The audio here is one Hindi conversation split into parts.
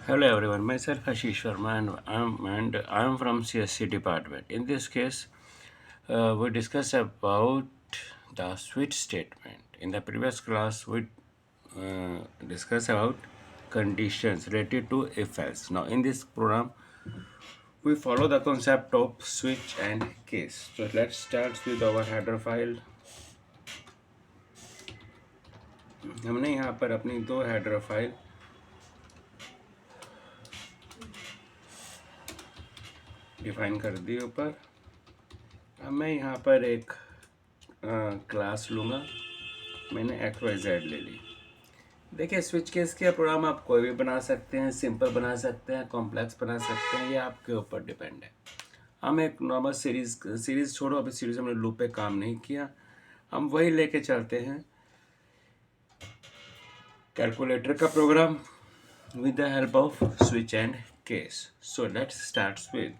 Hello everyone, myself Ashish Sharma and I'm from CSC department. In this case, we discuss about the switch statement. In the previous class, we discuss about conditions related to if else. Now in this program, we follow the concept of switch and case. So let's start with our header file. हमने यहाँ पर अपनी दो हेडर फाइल डिफाइन कर दी ऊपर। अब मैं यहाँ पर एक क्लास लूँगा। मैंने XYZ ले ली। देखिए स्विच केस के प्रोग्राम आप कोई भी बना सकते हैं, सिंपल बना सकते हैं, कॉम्प्लेक्स बना सकते हैं, ये आपके ऊपर डिपेंड है। हम एक नॉर्मल सीरीज़ छोड़ो, अभी सीरीज़ हमने लूप पे काम नहीं किया, हम वही लेके चलते हैं कैलकुलेटर का program with the help of switch and case. So let's start with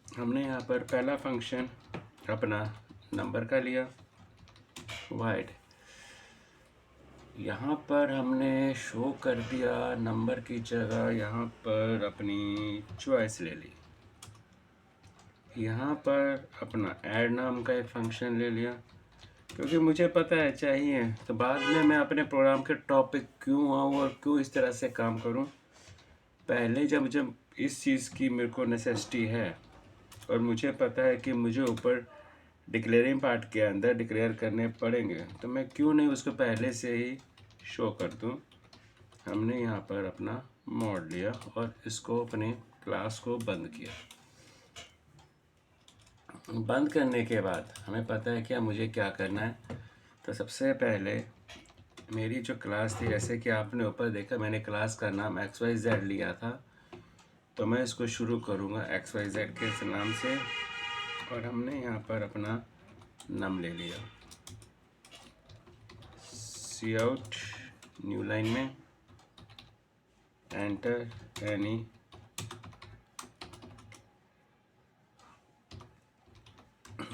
हमने यहाँ पर पहला फंक्शन अपना नंबर का लिया वाइड। यहाँ पर हमने शो कर दिया नंबर की जगह यहाँ पर अपनी चॉइस ले ली। यहाँ पर अपना ऐड नाम का एक फंक्शन ले लिया क्योंकि मुझे पता है चाहिए, तो बाद में मैं अपने प्रोग्राम के टॉपिक क्यों आऊँ और क्यों इस तरह से काम करूँ। पहले जब जब इस चीज़ की मेरे को नेसेसिटी है और मुझे पता है कि मुझे ऊपर डिक्लेयरिंग पार्ट के अंदर डिक्लेयर करने पड़ेंगे, तो मैं क्यों नहीं उसको पहले से ही शो कर दूँ। हमने यहाँ पर अपना मोड लिया और इसको अपने क्लास को बंद किया। बंद करने के बाद हमें पता है कि मुझे क्या करना है। तो सबसे पहले मेरी जो क्लास थी, जैसे कि आपने ऊपर देखा मैंने क्लास का नाम XYZ लिया था, तो मैं इसको शुरू करूँगा XYZ के नाम से। और हमने यहाँ पर अपना नाम ले लिया सी आउट न्यू लाइन में एंटर एनी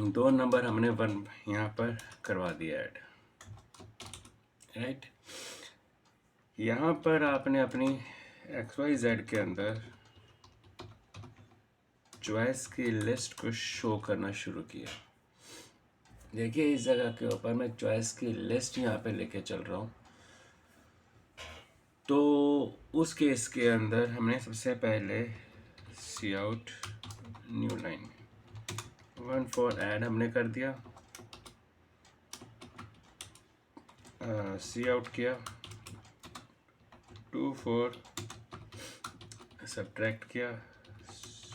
दो नंबर हमने वन यहाँ पर करवा दिया ऐड, राइट। यहाँ पर आपने अपनी XYZ के अंदर चॉइस की लिस्ट को शो करना शुरू किया। देखिए इस जगह के ऊपर मैं चॉइस की लिस्ट यहाँ पे लेके चल रहा हूँ। तो उस केस के अंदर हमने सबसे पहले C out new line 1 for add हमने कर दिया, सी आउट किया, 2 for सब्ट्रैक्ट किया,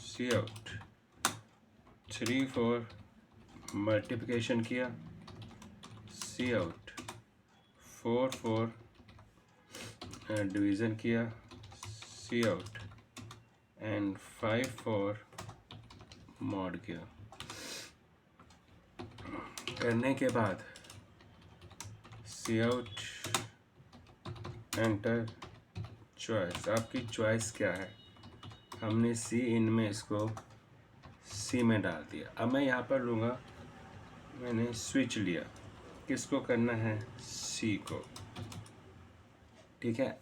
सी आउट, 3 for मल्टीप्लिकेशन किया, सी आउट, 4 for डिवीज़न किया, सी आउट, एंड 5 for मॉड किया। करने के बाद सी आउट एंटर चॉइस। आपकी चॉइस क्या है? हमने सी इन में इसको सी में डाल दिया। अब मैं यहाँ पर लूँगा, मैंने स्विच लिया, किसको करना है? सी को, ठीक है।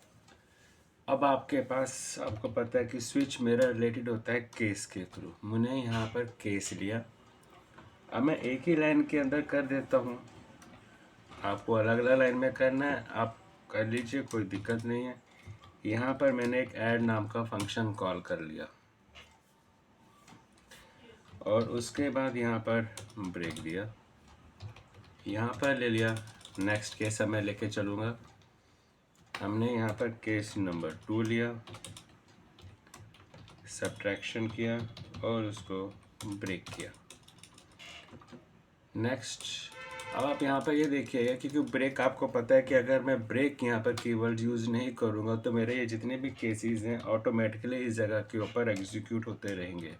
अब आपके पास आपको पता है कि स्विच मेरा रिलेटेड होता है केस के थ्रू। मैंने यहाँ पर केस लिया। अब मैं एक ही लाइन के अंदर कर देता हूँ, आपको अलग अलग लाइन में करना है आप कर लीजिए, कोई दिक्कत नहीं है। यहाँ पर मैंने एक ऐड नाम का फंक्शन कॉल कर लिया और उसके बाद यहाँ पर ब्रेक दिया, यहाँ पर ले लिया नेक्स्ट केस। अब मैं लेके चलूँगा। हमने यहाँ पर केस नंबर 2 लिया, सब्ट्रैक्शन किया और उसको ब्रेक किया। नेक्स्ट, अब आप यहाँ पर ये देखिएगा क्योंकि ब्रेक आपको पता है कि अगर मैं ब्रेक यहाँ पर कीवर्ड यूज़ नहीं करूँगा तो मेरे ये जितने भी केसेस हैं ऑटोमेटिकली इस जगह के ऊपर एग्जीक्यूट होते रहेंगे।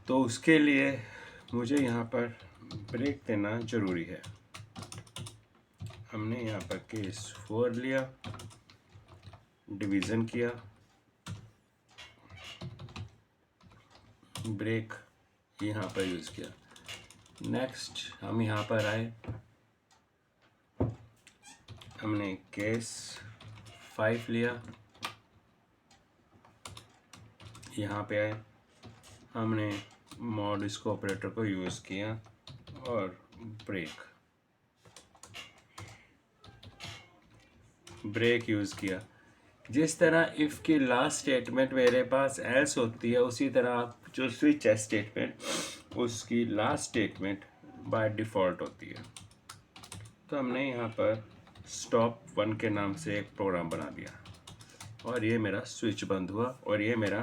तो उसके लिए मुझे यहाँ पर ब्रेक देना ज़रूरी है। हमने यहाँ पर केस 4 लिया, डिवीज़न किया, ब्रेक यहाँ पर यूज़ किया। नेक्स्ट हम यहाँ पर आए, हमने केस 5 लिया। यहाँ पे आए, हमने मॉड इसको ऑपरेटर को यूज़ किया और ब्रेक यूज़ किया। जिस तरह इफ़ की लास्ट स्टेटमेंट मेरे पास एल्स होती है, उसी तरह आप जो स्विच है स्टेटमेंट, उसकी लास्ट स्टेटमेंट बाय डिफ़ॉल्ट होती है। तो हमने यहाँ पर स्टॉप 1 के नाम से एक प्रोग्राम बना दिया और ये मेरा स्विच बंद हुआ और ये मेरा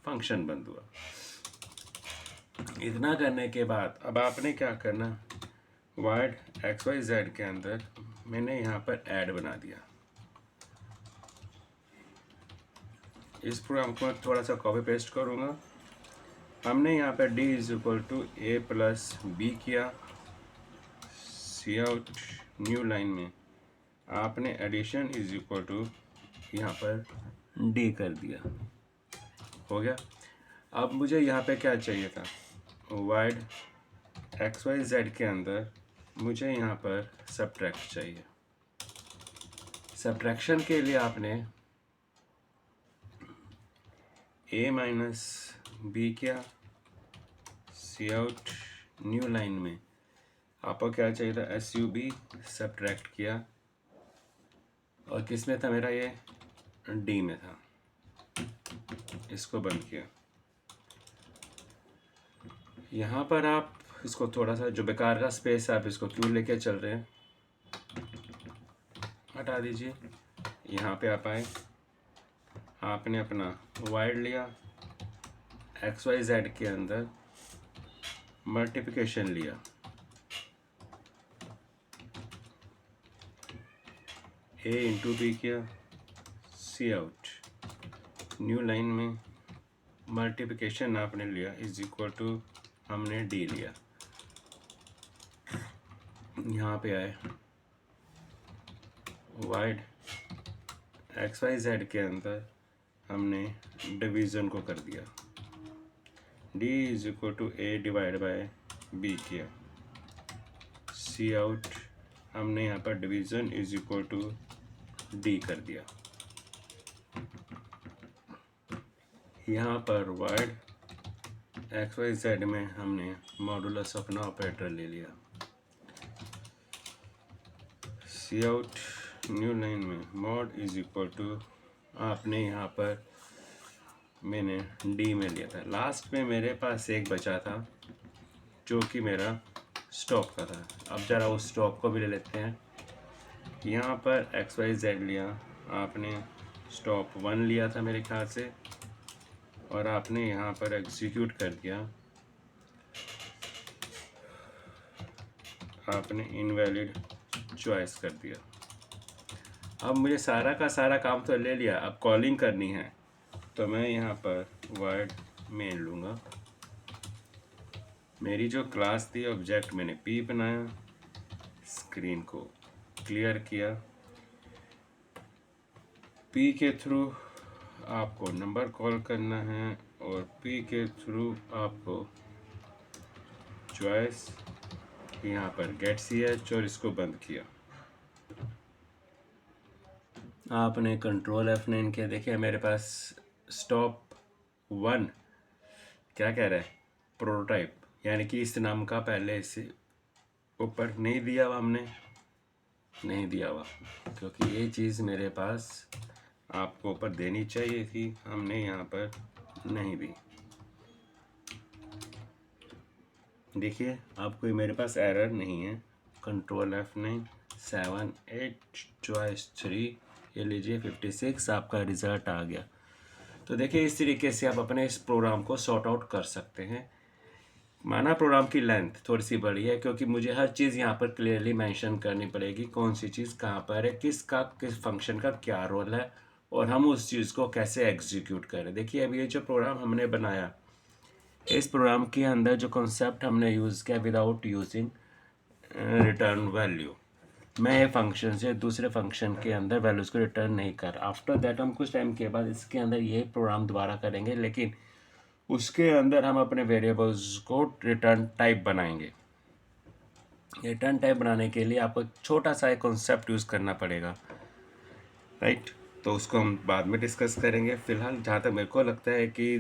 फंक्शन बंद हुआ। इतना करने के बाद अब आपने क्या करना, वाइड XYZ के अंदर मैंने यहाँ पर ऐड बना दिया। इस प्रोग्राम को मैं थोड़ा सा कॉपी पेस्ट करूँगा। हमने यहाँ पर D = A + B किया। सी आउट न्यू लाइन में आपने एडिशन = यहाँ पर D कर दिया। हो गया। अब मुझे यहाँ पे क्या चाहिए था, वाइड XYZ के अंदर मुझे यहाँ पर सब्ट्रैक्ट चाहिए। सब्ट्रैक्शन के लिए आपने A - B किया। सी आउट न्यू लाइन में आपको क्या चाहिए था, SUB सब्ट्रैक्ट किया और किस में था मेरा, ये D में था। इसको बंद किया। यहाँ पर आप इसको थोड़ा सा जो बेकार का स्पेस है आप इसको क्यों लेके चल रहे हैं, हटा दीजिए। यहाँ पे आप आए, आपने अपना वाइड लिया, XYZ के अंदर मल्टीप्लिकेशन लिया, A × B किया। सी आउट न्यू लाइन में मल्टीप्लिकेशन आपने लिया = हमने D लिया। यहाँ पे आए, वाइड XYZ के अंदर हमने डिवीज़न को कर दिया, D = A/B किया। सी आउट हमने यहाँ पर डिवीज़न = D कर दिया। यहाँ पर वाइड XYZ में हमने मॉडुलस अपना ऑपरेटर ले लिया। सी आउट न्यू लाइन में मॉड = आपने यहाँ पर मैंने D में लिया था। लास्ट में मेरे पास एक बचा था जो कि मेरा स्टॉप का था। अब ज़रा उस स्टॉप को भी ले लेते हैं। यहाँ पर XYZ लिया, आपने स्टॉप 1 लिया था मेरे ख्याल से, और आपने यहाँ पर एग्जीक्यूट कर दिया। आपने इनवैलिड चॉइस कर दिया। अब मुझे सारा का सारा काम तो ले लिया, अब कॉलिंग करनी है तो मैं यहाँ पर वर्ड मेन लूँगा। मेरी जो क्लास थी ऑब्जेक्ट मैंने P बनाया, स्क्रीन को क्लियर किया। P के थ्रू आपको नंबर कॉल करना है और P के थ्रू आपको चॉइस यहाँ पर गेट CH और इसको बंद किया। आपने कंट्रोल F9 किया। देखिए मेरे पास स्टॉप 1 क्या कह रहा है, प्रोटोटाइप, यानी कि इस नाम का पहले इसे ऊपर नहीं दिया हुआ, हमने नहीं दिया हुआ क्योंकि ये चीज़ मेरे पास आपको ऊपर देनी चाहिए थी, हमने यहाँ पर नहीं दी। देखिए अब कोई मेरे पास एरर नहीं है। कंट्रोल F9 7 8 चॉइस 3, ये लीजिए 56 आपका रिज़ल्ट आ गया। तो देखिए इस तरीके से आप अपने इस प्रोग्राम को सॉर्ट आउट कर सकते हैं। माना प्रोग्राम की लेंथ थोड़ी सी बड़ी है क्योंकि मुझे हर चीज़ यहाँ पर क्लियरली मेंशन करनी पड़ेगी, कौन सी चीज़ कहाँ पर है, किस फंक्शन का क्या रोल है और हम उस चीज़ को कैसे एग्जीक्यूट करें। देखिए अभी ये जो प्रोग्राम हमने बनाया, इस प्रोग्राम के अंदर जो कॉन्सेप्ट हमने यूज़ किया, विदाउट यूजिंग रिटर्न वैल्यू, मैं ये फंक्शन से दूसरे फंक्शन के अंदर वैल्यूज़ को रिटर्न नहीं कर। आफ्टर दैट हम कुछ टाइम के बाद इसके अंदर ये प्रोग्राम दोबारा करेंगे, लेकिन उसके अंदर हम अपने वेरिएबल्स को रिटर्न टाइप बनाएंगे। रिटर्न टाइप बनाने के लिए आपको छोटा सा एक कॉन्सेप्ट यूज़ करना पड़ेगा, राइट। तो उसको हम बाद में डिस्कस करेंगे। फिलहाल जहाँ तक मेरे को लगता है कि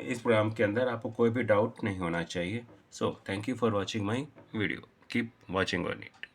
इस प्रोग्राम के अंदर आपको कोई भी डाउट नहीं होना चाहिए। So thank you for watching my video, keep watching on it.